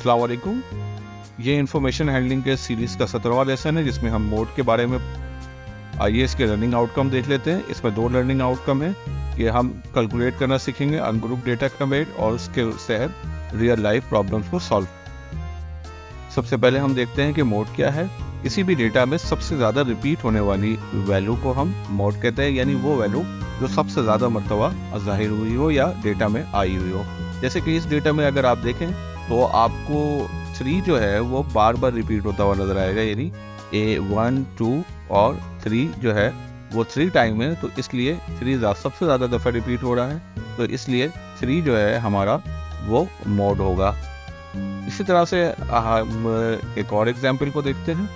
अस्सलाम वालेकुम। ये इंफॉर्मेशन हैंडलिंग के सीरीज़ का 17वां लेसन है जिसमें हम मोड के बारे में आइए इसके लर्निंग आउटकम देख लेते हैं। इसमें 2 लर्निंग आउटकम है कि हम कैलकुलेट करना सीखेंगे अनग्रुप डेटा का वेट और उसके तहत रियल लाइफ प्रॉब्लम्स को सॉल्व। सबसे पहले हम देखते हैं कि मोड क्या है। किसी भी डेटा में सबसे ज़्यादा रिपीट होने वाली वैल्यू को हम मोड कहते हैं, यानी वो वैल्यू जो सबसे ज़्यादा मरतबा ज़ाहिर हुई हो या डेटा में आई हुई हो। जैसे कि इस डेटा में अगर आप देखें तो आपको 3 जो है वो बार बार रिपीट होता हुआ नजर आएगा, यानी A1, 2 और 3 जो है वो 3 टाइम है, तो इसलिए 3 सबसे ज़्यादा दफ़ा रिपीट हो रहा है, तो इसलिए 3 जो है हमारा वो मोड होगा। इसी तरह से हम एक और एग्जाम्पल को देखते हैं।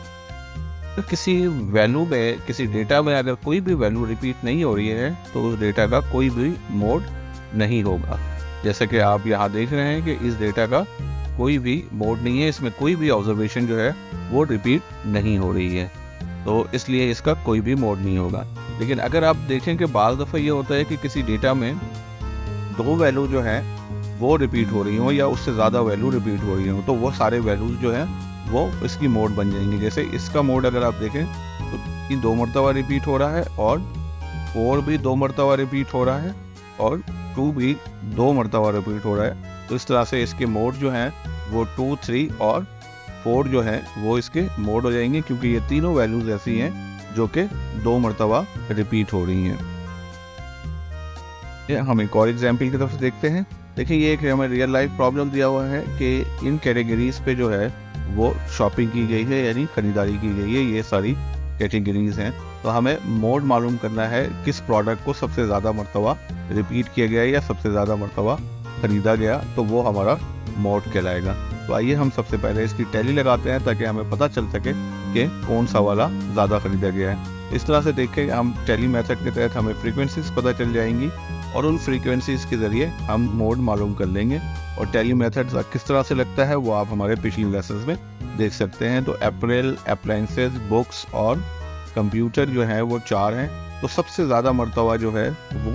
तो किसी वैल्यू में, किसी डेटा में अगर कोई भी वैल्यू रिपीट नहीं हो रही है तो उस डेटा का कोई भी मोड नहीं होगा। जैसे कि आप यहाँ देख रहे हैं कि इस डेटा का कोई भी मोड नहीं है, इसमें कोई भी ऑब्जर्वेशन जो है वो रिपीट नहीं हो रही है, तो इसलिए इसका कोई भी मोड नहीं होगा। लेकिन अगर आप देखें कि बाज़ दफ़ा ये होता है कि किसी डेटा में 2 वैल्यू जो है वो रिपीट हो रही हो या उससे ज़्यादा वैल्यू रिपीट हो रही हो, तो वो सारे वैल्यूज़ जो हैं वो इसकी मोड बन जाएंगी। जैसे इसका मोड अगर आप देखें तो 2 मरतबा रिपीट हो रहा है और 4 भी 2 मरतबा रिपीट हो रहा है और 2 भी 2 मरतबा रिपीट हो रहा है। तो इस तरह से इसके मोड जो हैं वो 2, 3 और 4 जो है वो इसके मोड हो जाएंगे, क्योंकि ये तीनों वैल्यूज़ ऐसी हैं जो कि 2 मरतबा रिपीट हो रही हैं। हम एक और एग्जाम्पल की तरफ से देखते हैं। देखिए ये एक हमें रियल लाइफ प्रॉब्लम दिया हुआ है कि इन कैटेगरीज पे जो है वो शॉपिंग की गई है, यानी खरीदारी की गई है। ये सारी कैटेगरीज हैं, तो हमें मोड मालूम करना है किस प्रोडक्ट को सबसे ज़्यादा मरतबा रिपीट किया गया या सबसे ज़्यादा मरतबा ख़रीदा गया, तो वो हमारा मोड कहलाएगा। तो आइए हम सबसे पहले इसकी टैली लगाते हैं ताकि हमें पता चल सके कि कौन सा वाला ज़्यादा ख़रीदा गया है। इस तरह से देखें हम टैली मेथड के तहत हमें फ्रीक्वेंसीज पता चल जाएंगी और उन फ्रीक्वेंसीज के ज़रिए हम मोड मालूम कर लेंगे। और टैली मेथड किस तरह से लगता है वो आप हमारे पिछले लेसन्स में देख सकते हैं। तो अप्रैल, अप्लायंसेस, बुक्स और कंप्यूटर जो है वो 4 हैं। तो सबसे ज़्यादा मरतबा जो है वो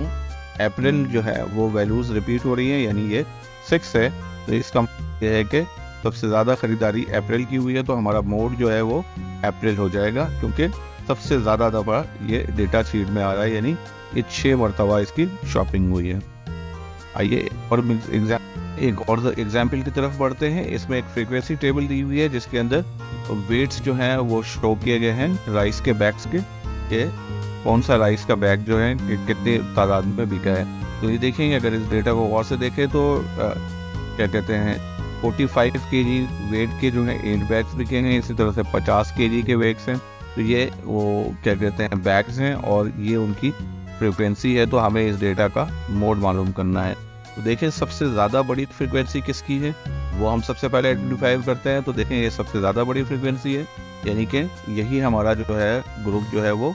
अप्रैल जो है वो वैल्यूज़ रिपीट हो रही हैं, यानी ये 6 है। तो इसका यह है कि सबसे ज़्यादा ख़रीदारी अप्रैल की हुई है, तो हमारा मोड जो है वो अप्रैल हो जाएगा, क्योंकि सबसे ज़्यादा दफ़ा ये डेटा शीट में आ रहा है, यानी ये 6 मरतबा इसकी शॉपिंग हुई है। आइए और एक और एग्जाम्पल की तरफ बढ़ते हैं। इसमें एक फ्रीक्वेंसी टेबल दी हुई है जिसके अंदर वेट्स जो हैं वो शो किए गए हैं राइस के बैग्स के, कि कौन सा राइस का बैग जो है कितने तादाद में बिका है। तो ये देखेंगे, अगर इस डेटा को गौर से देखें तो क्या कहते हैं 45 kg वेट के जो है 8 बैग्स बिके हैं। इसी तरह से 50 kg के बैग्स हैं, तो ये वो क्या कहते हैं बैग्स हैं और ये उनकी फ्रीक्वेंसी है। तो हमें इस डेटा का मोड मालूम करना है। तो देखें सबसे ज़्यादा बड़ी फ्रीक्वेंसी किसकी है वो हम सबसे पहले आइडेंटिफाई करते हैं। तो देखें ये सबसे ज़्यादा बड़ी फ्रीक्वेंसी है, यानी कि यही हमारा जो है ग्रुप जो है वो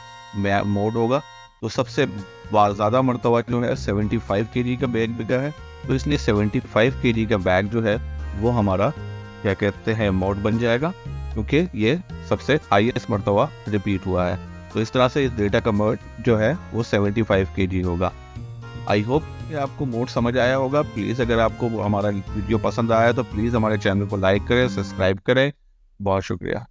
मोड होगा। तो सबसे ज़्यादा मरतबा जो है 75 kg का बैग बिका है, तो इसलिए 75 kg का बैग जो है वो हमारा क्या कहते हैं मोड बन जाएगा, क्योंकि ये सबसे हाईएस्ट मरतबा रिपीट हुआ है। तो इस तरह से इस डेटा का मोड जो है वो 75 kg होगा। आई होप कि आपको मोड समझ आया होगा। प्लीज़ अगर आपको हमारा वीडियो पसंद आया तो प्लीज़ हमारे चैनल को लाइक करें, सब्सक्राइब करें। बहुत शुक्रिया।